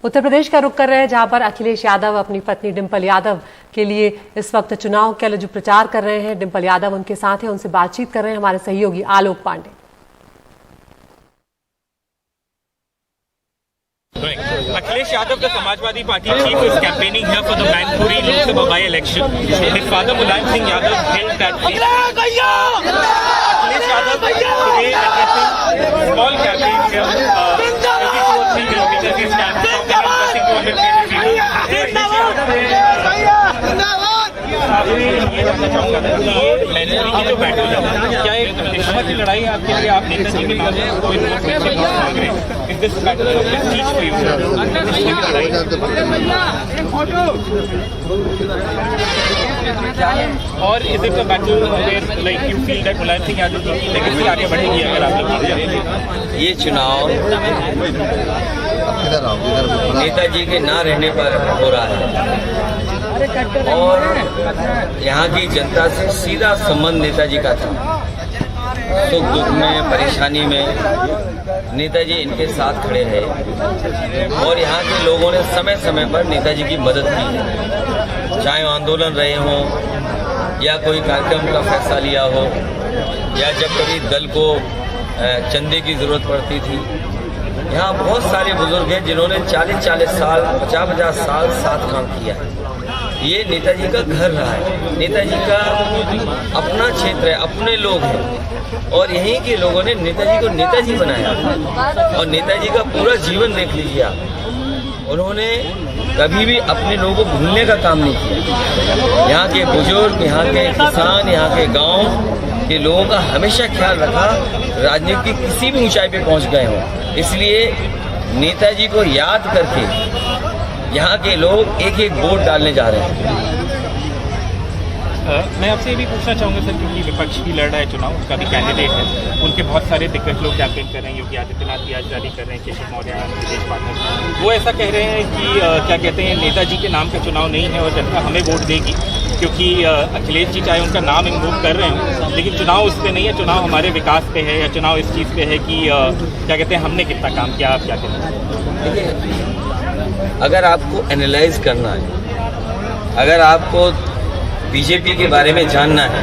उत्तर प्रदेश का रुख कर रहे हैं, जहां पर अखिलेश यादव अपनी पत्नी डिंपल यादव के लिए इस वक्त चुनाव के लिए जो प्रचार कर रहे हैं। डिंपल यादव उनके साथ हैं, उनसे बातचीत कर रहे हैं हमारे सहयोगी आलोक Pandey. Akhilesh Yadav, the Samajwadi Party chief, is campaigning here for the Mainpuri Lok Sabha by-election. His father Mulayam Singh Yadav held that seat. Akhilesh Yadav today addressing small campaign here. Every 2 or 3 kilometers he stands talking and pressing 200 ये जानना चाहूंगा कि ये मैनपुरी की जो battle है, क्या एक प्रतिष्ठा की लड़ाई आपके लिए? आप नेता जी के नाम से कोई मांग रहे हैं? Is this battle of prestige for you? और is it a battle where like you feel that Mulayam Singh Yadav की लेगेसी आगे बढ़ेगी अगर आप लोग जीत जाते? ये चुनाव नेताजी के ना रहने पर हो रहा है और यहाँ की जनता से सीधा संबंध नेताजी का था। सुख दुख में, परेशानी में नेताजी इनके साथ खड़े रहे और यहाँ के लोगों ने समय समय पर नेताजी की मदद की है, चाहे आंदोलन रहे हों या कोई कार्यक्रम का फैसला लिया हो या जब कभी दल को चंदे की जरूरत पड़ती थी। यहाँ बहुत सारे बुजुर्ग हैं जिन्होंने 40-40 साल, 50-50 साल साथ काम किया है। ये नेताजी का घर रहा है, नेताजी का अपना क्षेत्र है, अपने लोग हैं और यहीं के लोगों ने नेताजी को नेताजी बनाया और नेताजी का पूरा जीवन देख लीजिए आप। उन्होंने कभी भी अपने लोगों को भूलने का काम नहीं किया। यहाँ के बुजुर्ग, यहाँ के किसान, यहाँ के गांव के लोगों का हमेशा ख्याल रखा, राजनीति की किसी भी ऊंचाई पे पहुंच गए हों। इसलिए नेताजी को याद करके यहाँ के लोग एक एक वोट डालने जा रहे हैं। मैं आपसे ये भी पूछना चाहूँगा सर, क्योंकि विपक्ष भी लड़ रहा है चुनाव, उसका भी कैंडिडेट है, उनके बहुत सारे दिग्गज लोग कैंपेन कर रहे हैं, योगी आदित्यनाथ भी आज जारी कर रहे हैं, केशव मौर्य, विदेश पार्टनर, वो ऐसा कह रहे हैं कि क्या कहते हैं, नेताजी के नाम का चुनाव नहीं है और जनता हमें वोट देगी, क्योंकि अखिलेश जी चाहे उनका नाम इन्वोक कर रहे हैं लेकिन चुनाव उस पर नहीं है, चुनाव हमारे विकास पे है या चुनाव इस चीज़ पे है कि क्या कहते हैं हमने कितना काम किया। आप क्या कहते हैं? देखिए, अगर आपको एनालाइज करना है, अगर आपको बीजेपी के बारे में जानना है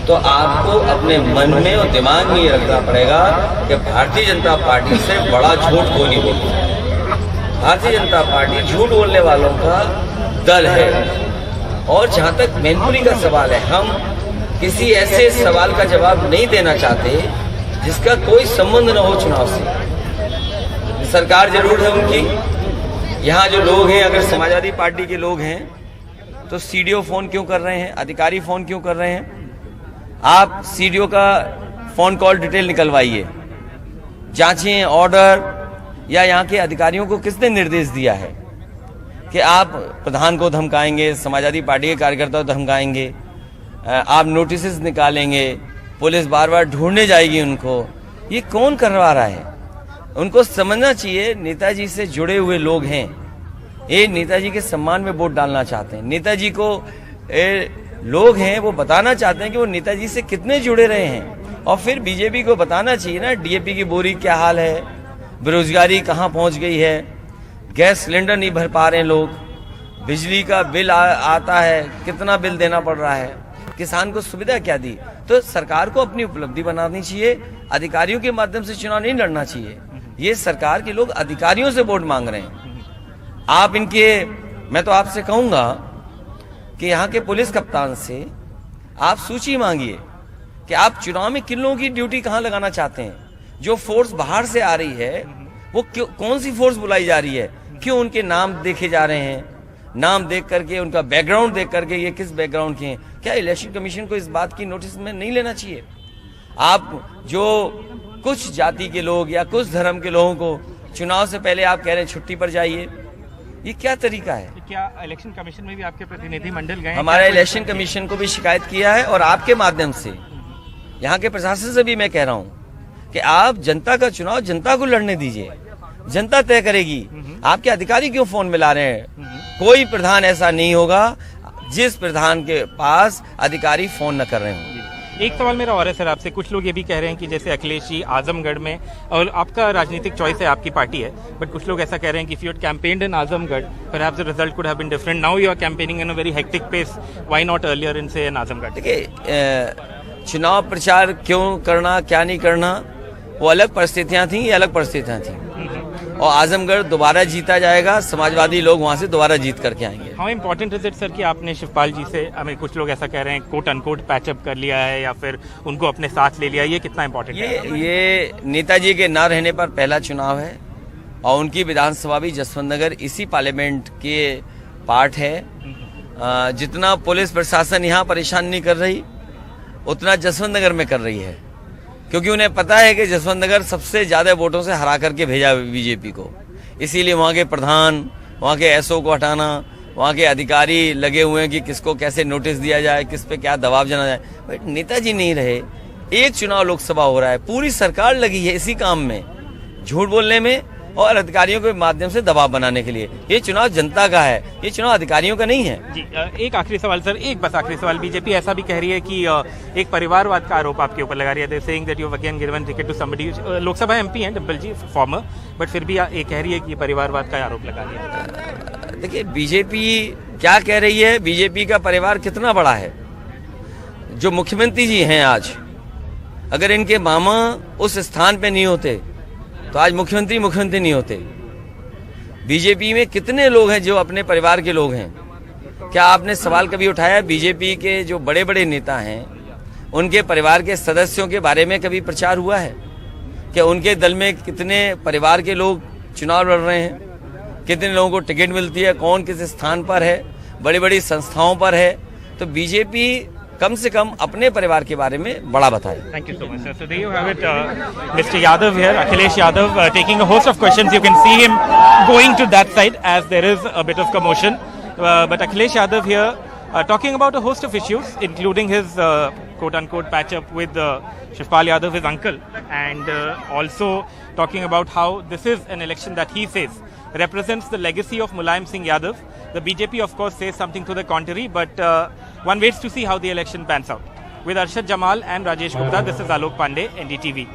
तो आपको अपने मन में और दिमाग में ये रखना पड़ेगा कि भारतीय जनता पार्टी से बड़ा झूठ कोई नहीं बोलता। भारतीय जनता पार्टी झूठ बोलने वालों का दल है। और जहाँ तक मैनपुरी का सवाल है, हम किसी ऐसे सवाल का जवाब नहीं देना चाहते जिसका कोई संबंध न हो चुनाव से। सरकार जरूर है उनकी, यहाँ जो लोग हैं, अगर समाजवादी पार्टी के लोग हैं तो सीडीओ फोन क्यों कर रहे हैं, अधिकारी फोन क्यों कर रहे हैं? आप सीडीओ का फोन कॉल डिटेल निकलवाइए, जांचें, ऑर्डर या यहाँ के अधिकारियों को किसने निर्देश दिया है कि आप प्रधान को धमकाएंगे, समाजवादी पार्टी के कार्यकर्ताओं को धमकाएंगे, आप नोटिस निकालेंगे, पुलिस बार बार ढूंढने जाएगी उनको। ये कौन करवा रहा है? उनको समझना चाहिए नेताजी से जुड़े हुए लोग हैं, ये नेताजी के सम्मान में वोट डालना चाहते हैं। नेताजी को लोग हैं वो बताना चाहते हैं कि वो नेताजी से कितने जुड़े रहे हैं। और फिर बीजेपी को बताना चाहिए ना, डीएपी की बोरी क्या हाल है, बेरोजगारी कहाँ पहुँच गई है, गैस सिलेंडर नहीं भर पा रहे हैं लोग, बिजली का बिल आता है, कितना बिल देना पड़ रहा है, किसान को सुविधा क्या दी। तो सरकार को अपनी उपलब्धि बनानी चाहिए, अधिकारियों के माध्यम से चुनाव नहीं लड़ना चाहिए। ये सरकार के लोग अधिकारियों से वोट मांग रहे हैं। आप इनके, मैं तो आपसे कहूंगा कि यहाँ के पुलिस कप्तान से आप सूची मांगिए कि आप चुनाव में किन लोगों की ड्यूटी कहाँ लगाना चाहते हैं। जो फोर्स बाहर से आ रही है वो कौन सी फोर्स बुलाई जा रही है, क्यों उनके नाम देखे जा रहे हैं, नाम देख करके, उनका बैकग्राउंड देख करके ये किस बैकग्राउंड के हैं। क्या इलेक्शन कमीशन को इस बात की नोटिस में नहीं लेना चाहिए? आप जो कुछ जाति के लोग या कुछ धर्म के लोगों को चुनाव से पहले आप कह रहे हैं छुट्टी पर जाइए, ये क्या तरीका है? क्या इलेक्शन कमीशन में भी आपके प्रतिनिधि मंडल गए? हमारा इलेक्शन कमीशन को भी शिकायत किया है और आपके माध्यम से यहाँ के प्रशासन से भी मैं कह रहा हूँ कि आप जनता का चुनाव जनता को लड़ने दीजिए, जनता तय करेगी। आपके अधिकारी क्यों फोन मिला रहे हैं? कोई प्रधान ऐसा नहीं होगा जिस प्रधान के पास अधिकारी फोन न कर रहे हों। एक सवाल मेरा और है सर आपसे, कुछ लोग ये भी कह रहे हैं कि जैसे अखिलेश जी आजमगढ़ में, और आपका राजनीतिक चॉइस है, आपकी पार्टी है, बट कुछ लोग ऐसा कह रहे हैं कि if you had campaigned in Azamgarh perhaps the result could have been different, now you are campaigning in a very hectic pace, why not earlier in say in Azamgarh? देखिए, चुनाव प्रचार क्यों करना क्या नहीं करना, वो अलग परिस्थितियां थी, ये अलग परिस्थितियां थी। और आजमगढ़ दोबारा जीता जाएगा, समाजवादी लोग वहां से दोबारा जीत करके आएंगे। How important is it sir कि आपने शिवपाल जी से, हमें कुछ लोग ऐसा कह रहे हैं, कोट अनकोट पैचअप कर लिया है या फिर उनको अपने साथ ले लिया, ये कितना इम्पोर्टेंट है? ये नेताजी के ना रहने पर पहला चुनाव है और उनकी विधानसभा भी जसवंत नगर इसी पार्लियामेंट के पार्ट है। जितना पुलिस प्रशासन यहाँ परेशान नहीं कर रही, उतना जसवंत नगर में कर रही है, क्योंकि उन्हें पता है कि जसवंत नगर सबसे ज्यादा वोटों से हरा करके भेजा बीजेपी को। इसीलिए वहाँ के प्रधान, वहाँ के एसओ को हटाना, वहाँ के अधिकारी लगे हुए हैं कि किसको कैसे नोटिस दिया जाए, किस पे क्या दबाव जना जाए। बट नेताजी नहीं रहे, एक चुनाव लोकसभा हो रहा है, पूरी सरकार लगी है इसी काम में, झूठ बोलने में और अधिकारियों के माध्यम से दबाव बनाने के लिए। ये चुनाव जनता का है, ये चुनाव अधिकारियों का नहीं है। जी, एक आखिरी सवाल सर, एक बस आखिरी सवाल। बीजेपी ऐसा भी कह रही है कि एक परिवारवाद का आरोप आपके ऊपर लगा रही है, saying that you have again given ticket to somebody, Lok Sabha MP हैं डिंपल जी, फॉर्मर, बट फिर भी ये कह रही है कि ये परिवारवाद का आरोप लगा रही है। देखिए, बीजेपी क्या कह रही है, बीजेपी का परिवार कितना बड़ा है। जो मुख्यमंत्री जी हैं आज, अगर इनके मामा उस स्थान पे नहीं होते तो आज मुख्यमंत्री नहीं होते। बीजेपी में कितने लोग हैं जो अपने परिवार के लोग हैं? क्या आपने सवाल कभी उठाया बीजेपी के जो बड़े बड़े नेता हैं उनके परिवार के सदस्यों के बारे में कभी प्रचार हुआ है? क्या उनके दल में कितने परिवार के लोग चुनाव लड़ रहे हैं, कितने लोगों को टिकट मिलती है, कौन किस स्थान पर है, बड़ी बड़ी संस्थाओं पर है? तो बीजेपी कम से कम अपने परिवार के बारे में बड़ा बताए। Thank you so much, sir. So there you have it, Mr. Yadav here, Akhilesh Yadav, taking a host of questions. You can see him going to that side as there is a bit of commotion. But Akhilesh Yadav here talking about a host of issues, including his quote-unquote patch-up with Shivpal Yadav, his uncle, and also talking about how this is an election that he says represents the legacy of Mulayam Singh Yadav. The BJP, of course, says something to the contrary, but one waits to see how the election pans out. With Arshad Jamal and Rajesh Gupta, this is Alok Pandey, NDTV.